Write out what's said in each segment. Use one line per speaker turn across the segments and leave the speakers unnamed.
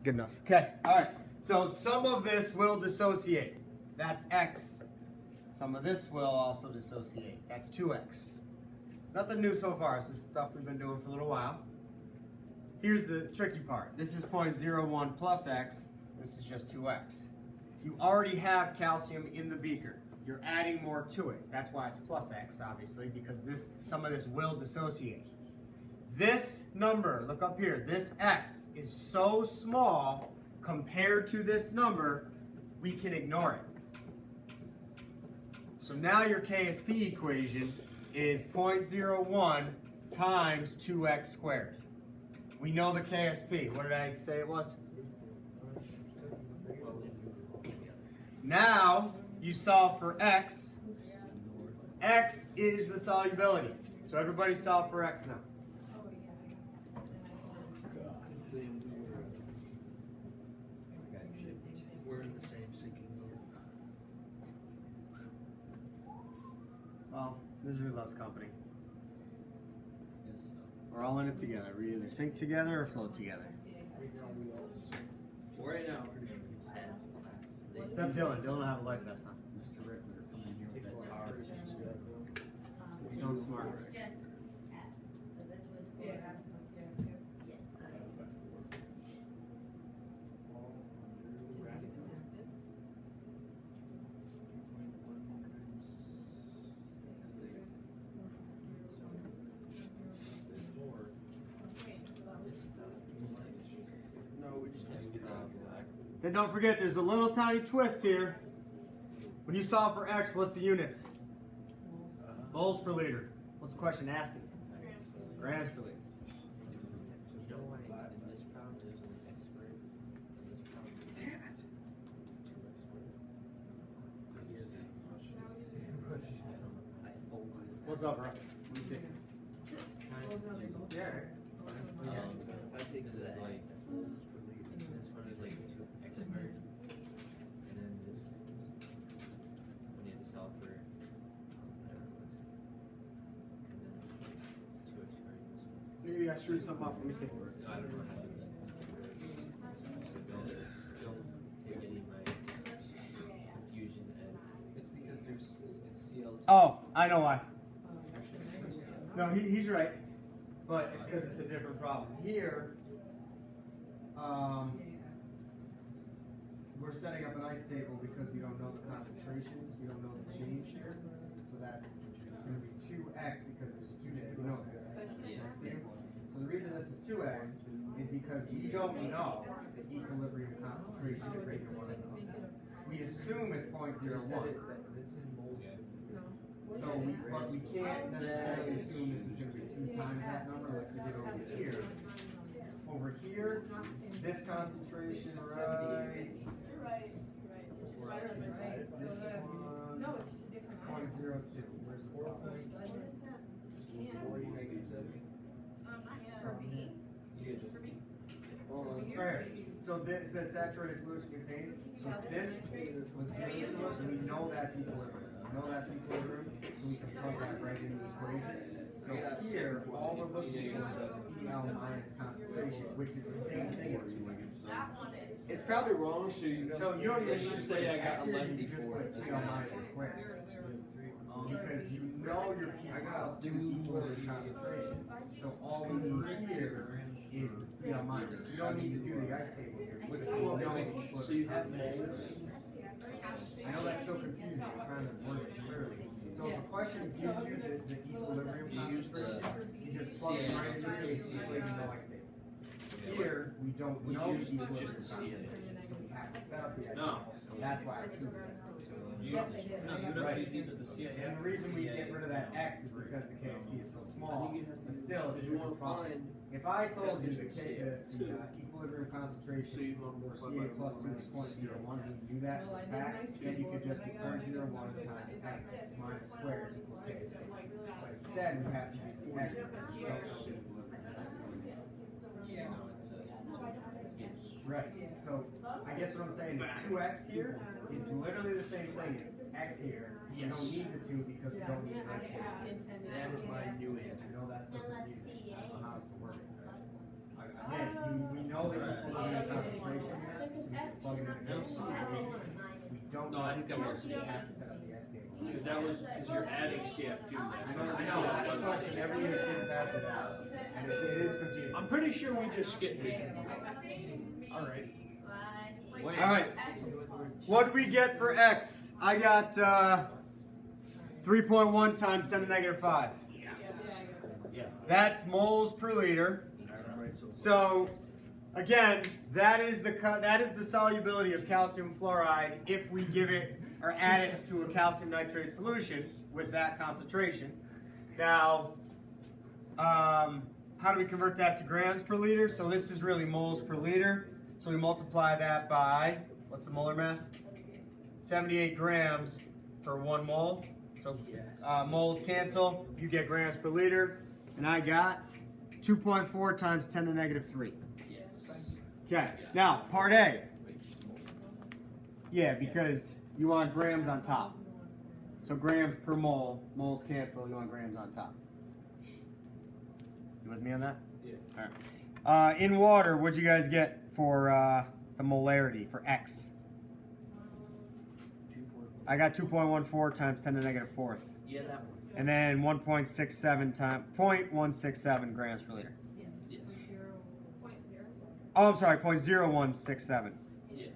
Good enough. Okay, all right. So some of this will dissociate. That's X. Some of this will also dissociate. That's 2X. Nothing new so far. This is stuff we've been doing for a little while. Here's the tricky part. This is 0.01 plus X. This is just 2X. You already have calcium in the beaker. You're adding more to it. That's why it's plus X, obviously, because some of this will dissociate. This number, look up here, this X is so small compared to this number, we can ignore it. So now your KSP equation is 0.01 times 2X squared. We know the KSP. What did I say it was? Now you solve for X. X is the solubility. So everybody solve for X now.
We're in the same sinking boat.
Well, misery loves company. We're all in it together. We either sink together or float together.
Right now, pretty sure
Except Dylan. Dylan will have a life vest on. Mr. Rickler coming in here with that tower. He's on smart. Then don't forget, there's a little tiny twist here. When you solve for X, what's the units? Moles per liter. What's the question asking? Grams per liter. What's up, bro? Let me see. Yeah.
if I take the like, this one is like 2x squared, and then this, we need to solve for whatever it was, and then 2x squared this one.
Maybe I screwed something up. Let me see.
No, I don't know how to do that. Don't take any of my confusion as, it's because it's CL2.
Oh, I know why. No, he's right. But it's because it's a different problem. Here, we're setting up an ice table because we don't know the concentrations, we don't know the change here. So that's going to be 2x because there's 2 that we know that. So the reason this is 2x is because we don't know the equilibrium concentration at regular one of those. We assume it's 0.01. So but we can't necessarily assume this is going to be 2 times that number like we did over here. Over here, this concentration, right?
You're right. This one, no, it's just a different item.
0.02. Where's the problem?
For B. For B.
Right. So this says saturated solution contains. So this was given to us, and we know that's equilibrium. We know that's equilibrium, so we can plug that right into the equation. So here, all we're looking at is Cl minus concentration, which is the same thing as 2x.
It's probably wrong, so you
So you don't even
let's just say I got 11
you just
before.
put Cl minus squared. Because you know your P equals 2 equilibrium concentration. So all we need here is the Cl minus. You don't need to do the ice table here.
So you have moles.
I know that's so confusing. I'm trying to word it clearly. So if a question gives you the equilibrium concentration, you just plug it right into the equation, no ice table. Here, we don't know the equilibrium concentration, so we have to set up the ice table. So that's why I choose it. Right. And the reason we get rid of that X is because the KSP is so small, but still, it's a different problem. If I told you the equilibrium concentration for Ca plus 2 is 0.01, and you do that for fact, then you could just do 0.01 times X minus squared equals KSP. But instead, we have to use the X as a equilibrium. Right. So I guess what I'm saying is 2x here is literally the same thing as x here. You don't need the 2 because we don't need x here. That is my new answer. I know that's the confusing. I don't know how else to work it. Again, we know that equilibrium concentration
don't see
We don't
No,
know.
I think that was-
We have to set up the S table.
Because that was, because you're adding CF2
I know,
there.
I know, that's the question every year students ask me that, and it is confusing.
I'm pretty sure we just skipped it. Alright.
Alright, what do we get for X? I got 3.1 times 10 to the negative 5.
Yeah.
That's moles per liter. So, again, that is the solubility of calcium fluoride if we give it or add it to a calcium nitrate solution with that concentration. Now, how do we convert that to grams per liter? So this is really moles per liter. So we multiply that by, what's the molar mass? 78 grams per 1 mole. So moles cancel, you get grams per liter. And I got 2.4 times 10 to the negative 3.
Yes.
Okay, now part A. Yeah, because you want grams on top. So grams per mole, moles cancel, you want grams on top. You with me on that?
Yeah.
All right. In water, what'd you guys get for the molarity for X? I got 2.14 times 10 to the negative 4th.
Yeah, that one.
And then 1.67 times 0.167 grams per liter.
Yes.
Oh, I'm sorry, 0.0167.
Yes.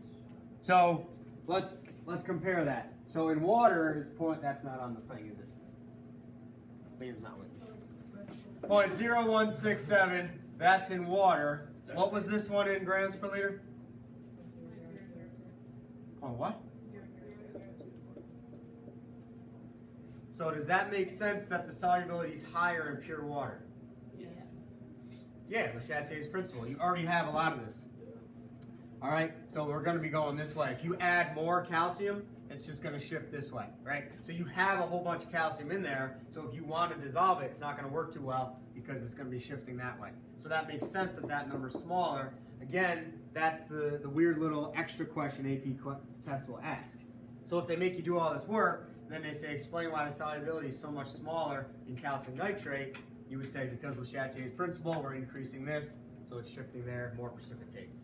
So let's compare that. So in water, is that's not on the thing, is it? Liam's not with me. 0.0167. That's in water. What was this one in grams per liter? Oh, what? So does that make sense that the solubility is higher in pure water?
Yes.
Yeah, Le Chatelier's principle. You already have a lot of this. All right, so we're going to be going this way. If you add more calcium, it's just going to shift this way, right? So you have a whole bunch of calcium in there, so if you want to dissolve it, it's not going to work too well because it's going to be shifting that way. So that makes sense that that number's smaller. Again, that's the weird little extra question AP test will ask. So if they make you do all this work, then they say, explain why the solubility is so much smaller in calcium nitrate, you would say, because Le Chatelier's principle, we're increasing this, so it's shifting there, more precipitates.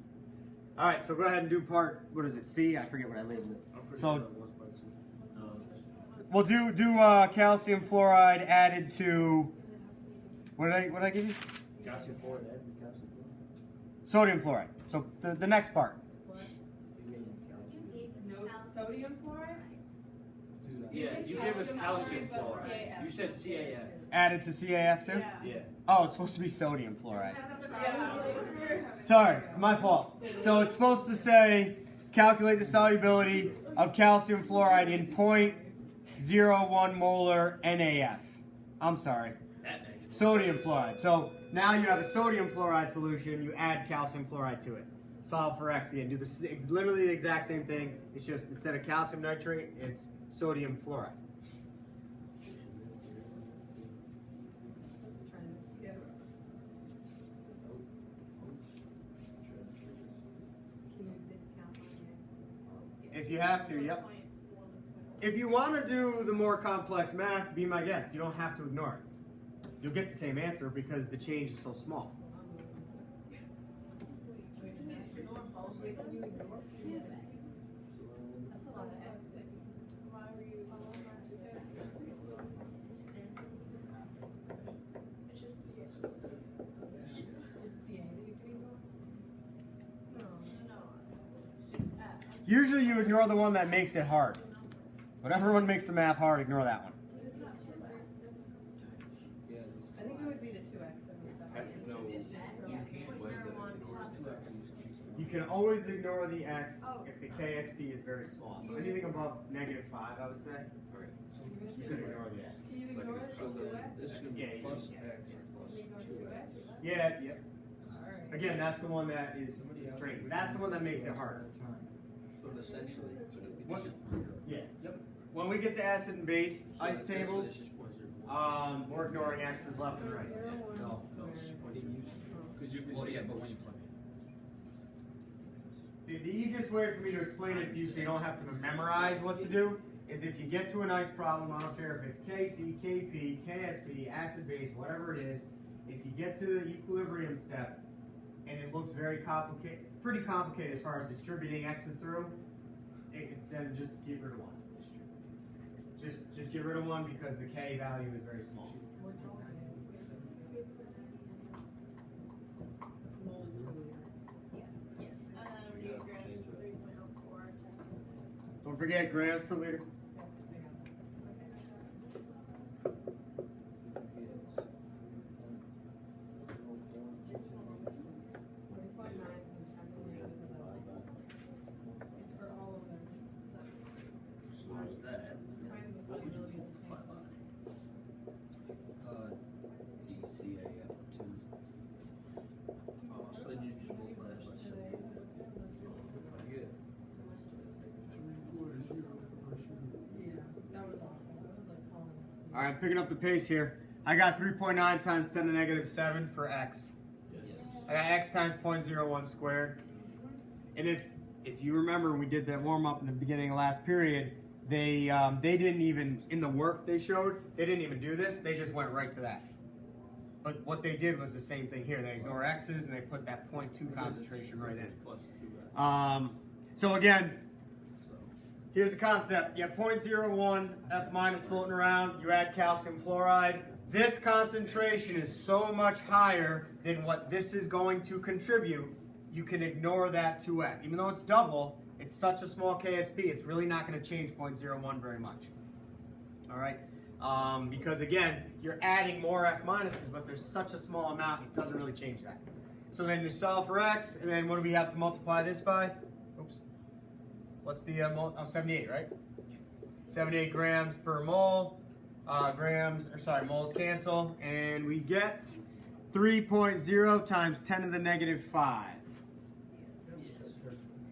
All right, so go ahead and do part, what is it, C? I forget what I labeled it. So we'll do calcium fluoride added to, what did I give you?
Calcium fluoride added to calcium fluoride.
Sodium fluoride. So the next part.
Sodium fluoride?
Yeah, you gave us calcium fluoride. You said CAF.
Added to CAF too?
Yeah.
Oh, it's supposed to be sodium fluoride.
Yeah.
Sorry, it's my fault. So it's supposed to say, calculate the solubility of calcium fluoride in 0.01 molar NaF. I'm sorry. Sodium fluoride. So now you have a sodium fluoride solution, you add calcium fluoride to it. Solve for X again. Do this, it's literally the exact same thing. It's just instead of calcium nitrate, it's sodium fluoride. If you have to, yep. If you want to do the more complex math, be my guest. You don't have to ignore it. You'll get the same answer because the change is so small. Usually you ignore the one that makes it hard. Whatever one makes the math hard, ignore that one.
I think it would be the 2x.
No.
You can always ignore the X if the KSP is very small. So anything above -5, I would say. You should ignore the X.
Can you ignore the 2x?
This is going to
Yeah,
be plus
yeah.
X plus 2X.
Yeah, yep.
Alright.
Again, that's the one that is straight. That's the one that makes it harder.
So essentially,
What? Yeah. Yep. When we get to acid and base ice tables, we're ignoring X's left and right. So
because you well, yeah, but when you plug
the easiest way for me to explain it to you so you don't have to memorize what to do is if you get to an ice problem, I don't care if it's KC, KP, KSP, acid base, whatever it is, if you get to the equilibrium step, and it looks very complicated, pretty complicated as far as distributing x's through, then just get rid of one. Just get rid of one because the K value is very small. Don't forget grams per liter. All right, I'm picking up the pace here. I got 3.9 times 10 to the negative 7 for x. Yes. I got x times 0.01 squared. And if you remember, when we did that warm-up in the beginning of last period, they didn't even, in the work they showed, they didn't even do this. They just went right to that. But what they did was the same thing here. They ignore x's and they put that 0.2 concentration right in. So again, here's the concept. You have 0.01 F minus floating around. You add calcium fluoride. This concentration is so much higher than what this is going to contribute. You can ignore that 2x. Even though it's double, it's such a small KSP, it's really not going to change 0.01 very much. All right? Because again, you're adding more F minuses, but there's such a small amount, it doesn't really change that. So then you solve for x, and then what do we have to multiply this by? Oops. What's the 78, right? 78 grams per mole. Moles cancel, and we get 3.0 times 10 to the negative 5.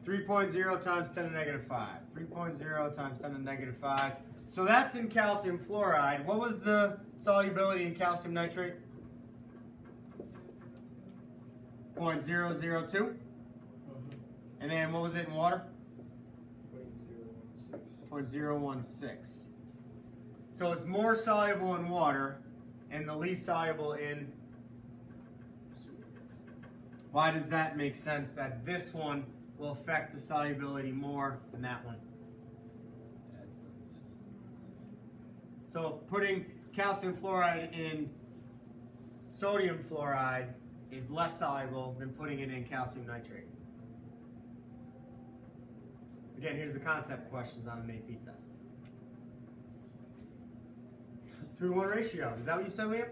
3.0 times 10 to the negative 5. 3.0 times 10 to the negative 5. So that's in calcium fluoride. What was the solubility in calcium nitrate? 0.002. And then what was it in water? 0.016. So it's more soluble in water and the least soluble in. Why does that make sense that this one will affect the solubility more than that one? So putting calcium fluoride in sodium fluoride is less soluble than putting it in calcium nitrate. Again, here's the concept questions on an AP test. 2-to-1 ratio. Is that what you said, Liam?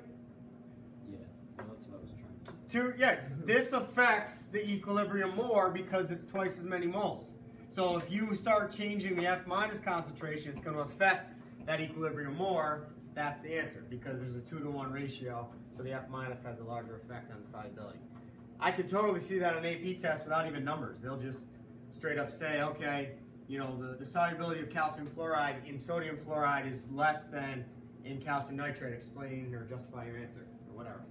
Yeah, well, that's what I was trying to say.
Yeah, this affects the equilibrium more because it's twice as many moles. So if you start changing the F minus concentration, it's going to affect that equilibrium more. That's the answer, because there's a 2-to-1 ratio, so the F minus has a larger effect on the solubility. I could totally see that on an AP test without even numbers. They'll just straight up say, okay, you know, the solubility of calcium fluoride in sodium fluoride is less than in calcium nitrate. Explain or justify your answer, or whatever.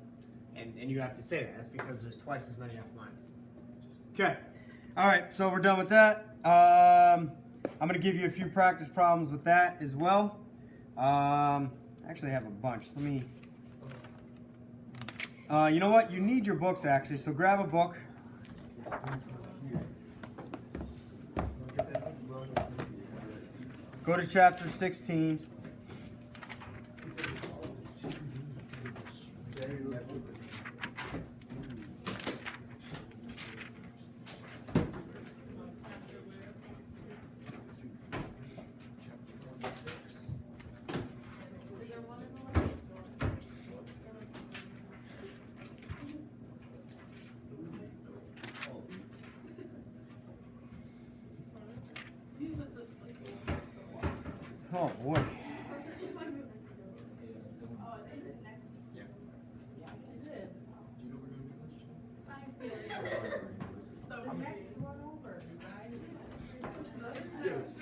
And you have to say that. That's because there's twice as many F minus. Okay. All right, so we're done with that. I'm going to give you a few practice problems with that as well. Actually, I have a bunch. Let me. You know what? You need your books, actually, so grab a book. Go to chapter 16. Oh boy.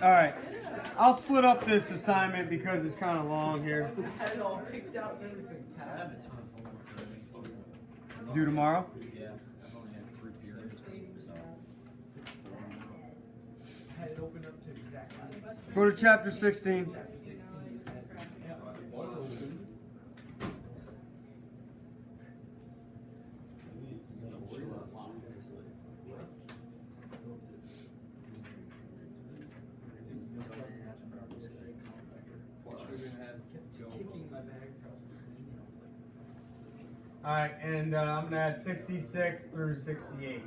All right, I'll split up this assignment because it's kind of long here. Do tomorrow?
Yeah, I've only had 3 periods, so.
Go to chapter 16. All right, and I'm gonna add 66 through 68.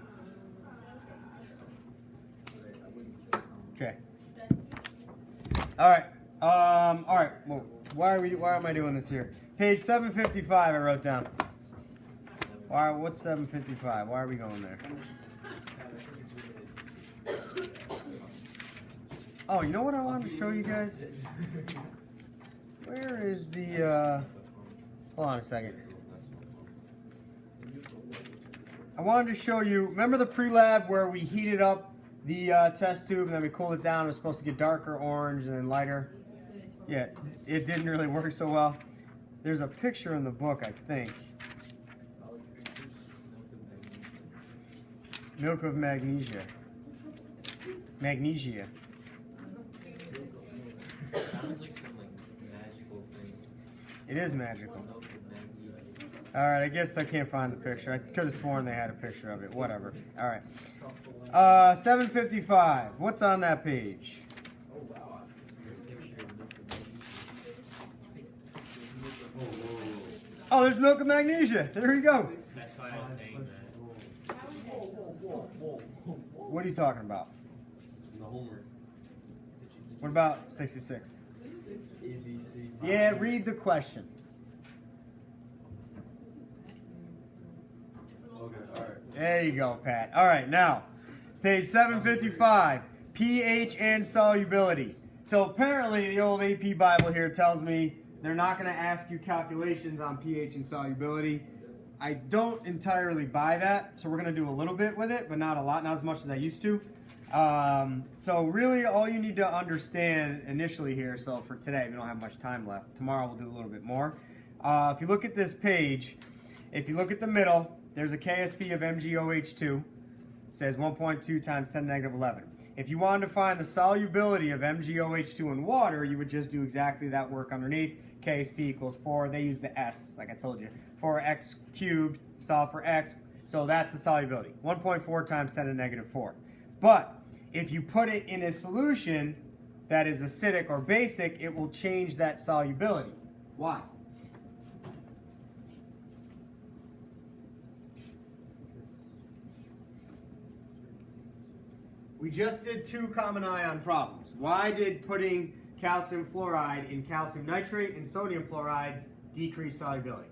Okay. All right. All right. Well, why am I doing this here? Page 755. I wrote down. Why? What's 755? Why are we going there? Oh, you know what I wanted to show you guys? Where is the? Hold on a second. I wanted to show you. Remember the pre-lab where we heated up the test tube and then we cooled it down? It was supposed to get darker orange and then lighter. Yeah, it didn't really work so well. There's a picture in the book, I think. Milk of magnesia. Magnesia.
Sounds like some magical thing.
It is magical.
Milk is magnesia.
Alright, I guess I can't find the picture. I could have sworn they had a picture of it. Whatever. Alright. 755. What's on that page? Oh, there's milk of magnesia. There you go.
That's why I was saying that.
What are you talking about?
The homework.
What about 66? Yeah, read the question.
Okay, alright.
There you go, Pat. All right, now, page 755, pH and solubility. So apparently the old AP Bible here tells me they're not going to ask you calculations on pH and solubility. I don't entirely buy that, so we're going to do a little bit with it, but not a lot, not as much as I used to. So really all you need to understand initially here, so for today, we don't have much time left. Tomorrow we'll do a little bit more. If you look at this page, if you look at the middle, there's a KSP of MgOH2. It says 1.2 times 10 to the negative 11. If you wanted to find the solubility of MgOH2 in water, you would just do exactly that work underneath. KSP equals 4. They use the S, like I told you. 4x cubed, solve for x. So that's the solubility. 1.4 times 10 to the negative 4. But if you put it in a solution that is acidic or basic, it will change that solubility. Why? We just did two common ion problems. Why did putting calcium fluoride in calcium nitrate and sodium fluoride decrease solubility?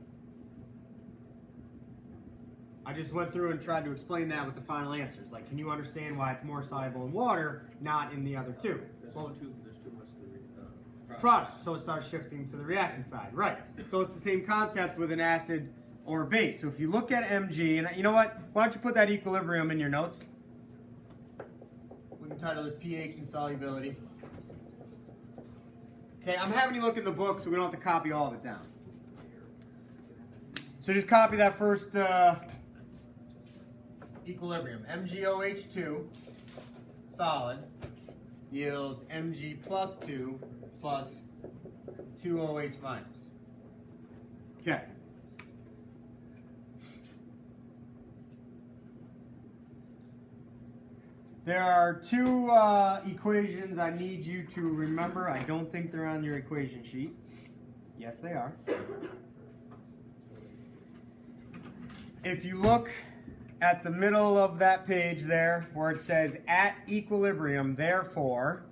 I just went through and tried to explain that with the final answers. Like, can you understand why it's more soluble in water, not in the other two?
There's too much to the
Product, so it starts shifting to the reactant side. Right. So it's the same concept with an acid or a base. So if you look at Mg, and you know what? Why don't you put that equilibrium in your notes? We can title this pH and solubility. Okay, I'm having you look in the book so we don't have to copy all of it down. So just copy that first equilibrium. MgOH2 solid yields Mg plus 2 plus 2OH minus. Okay. There are two equations I need you to remember. I don't think they're on your equation sheet. Yes, they are. If you look at the middle of that page there, where it says at equilibrium, therefore,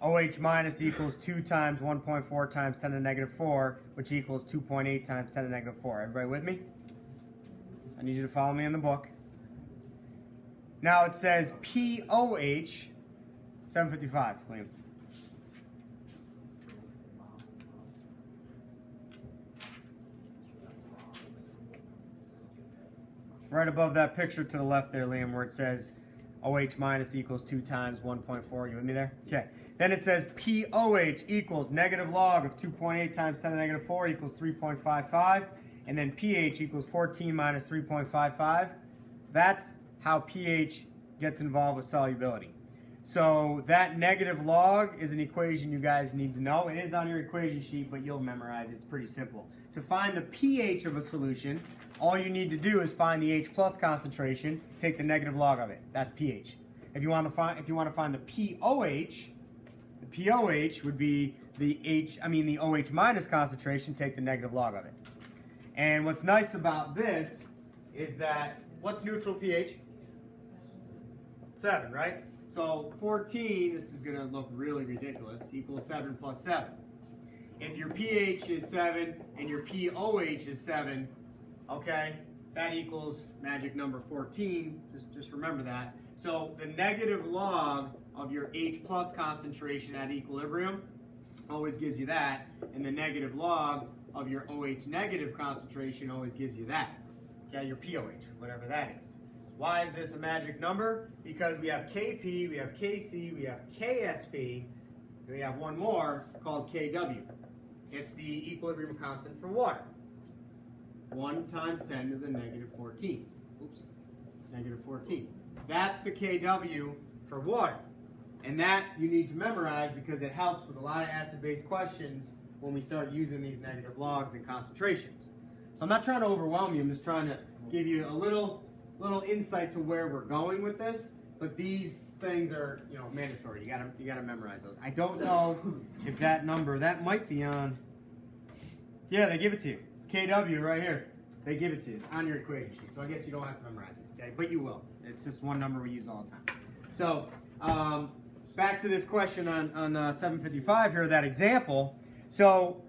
OH minus equals 2 times 1.4 times 10 to the negative 4, which equals 2.8 times 10 to the negative 4. Everybody with me? I need you to follow me in the book. Now it says POH, 755, Liam. Right above that picture to the left there, Liam, where it says OH minus equals 2 times 1.4. You with me there? Okay. Then it says POH equals negative log of 2.8 times 10 to the negative 4 equals 3.55. And then pH equals 14 minus 3.55. That's how pH gets involved with solubility. So that negative log is an equation you guys need to know. It is on your equation sheet, but you'll memorize it. It's pretty simple. To find the pH of a solution, all you need to do is find the H plus concentration, take the negative log of it. That's pH. If you want to find the POH would be the OH minus concentration, take the negative log of it. And what's nice about this is that, what's neutral pH? 7, right? So 14, this is going to look really ridiculous, equals 7 plus 7. If your pH is 7 and your pOH is 7, okay, that equals magic number 14. Just remember that. So the negative log of your H plus concentration at equilibrium always gives you that, and the negative log of your OH negative concentration always gives you that. Okay, your pOH, whatever that is. Why is this a magic number? Because we have Kp, we have Kc, we have Ksp, and we have one more called Kw. It's the equilibrium constant for water. 1 times 10 to the negative 14. Oops, negative 14. That's the Kw for water. And that you need to memorize because it helps with a lot of acid-base questions when we start using these negative logs and concentrations. So I'm not trying to overwhelm you, I'm just trying to give you a little insight to where we're going with this, but these things are, you know, mandatory. You gotta memorize those. I don't know if that number, that might be on, yeah, they give it to you. KW right here. They give it to you. It's on your equation sheet. So I guess you don't have to memorize it, okay? But you will. It's just one number we use all the time. So back to this question on 755 here, that example. So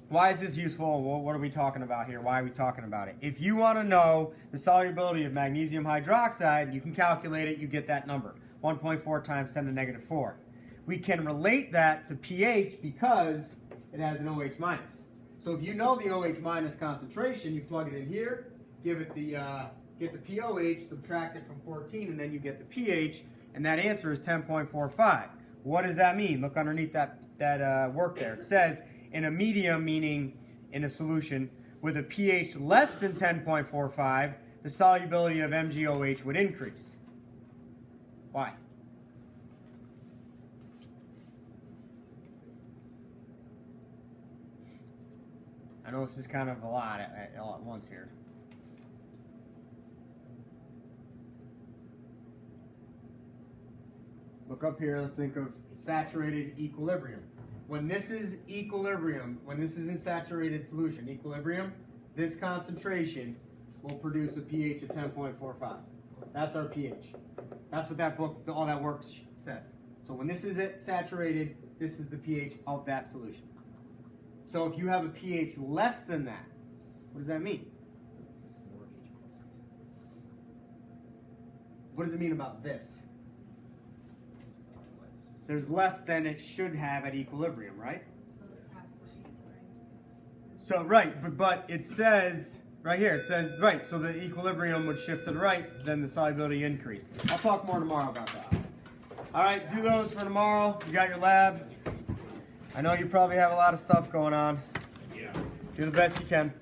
why is this useful? Well, what are we talking about here? Why are we talking about it? If you want to know the solubility of magnesium hydroxide, you can calculate it. You get that number, 1.4 times 10 to the negative 4. We can relate that to pH because it has an OH minus. So if you know the OH minus concentration, you plug it in here, give it the get the pOH, subtract it from 14, and then you get the pH, and that answer is 10.45. What does that mean? Look underneath that work there. It says in a medium, meaning in a solution, with a pH less than 10.45, the solubility of MgOH would increase. Why? I know this is kind of a lot all at once here. Look up here, let's think of saturated equilibrium. When this is equilibrium, when this is in saturated solution, equilibrium, this concentration will produce a pH of 10.45. That's our pH. That's what that book, all that work says. So when this is at saturated, this is the pH of that solution. So if you have a pH less than that, what does that mean? What does it mean about this? There's less than it should have at equilibrium, right? So right, but it says right here, it says right, so the equilibrium would shift to the right, then the solubility increase. I'll talk more tomorrow about that. All right, do those for tomorrow. You got your lab. I know you probably have a lot of stuff going on.
Yeah.
Do the best you can.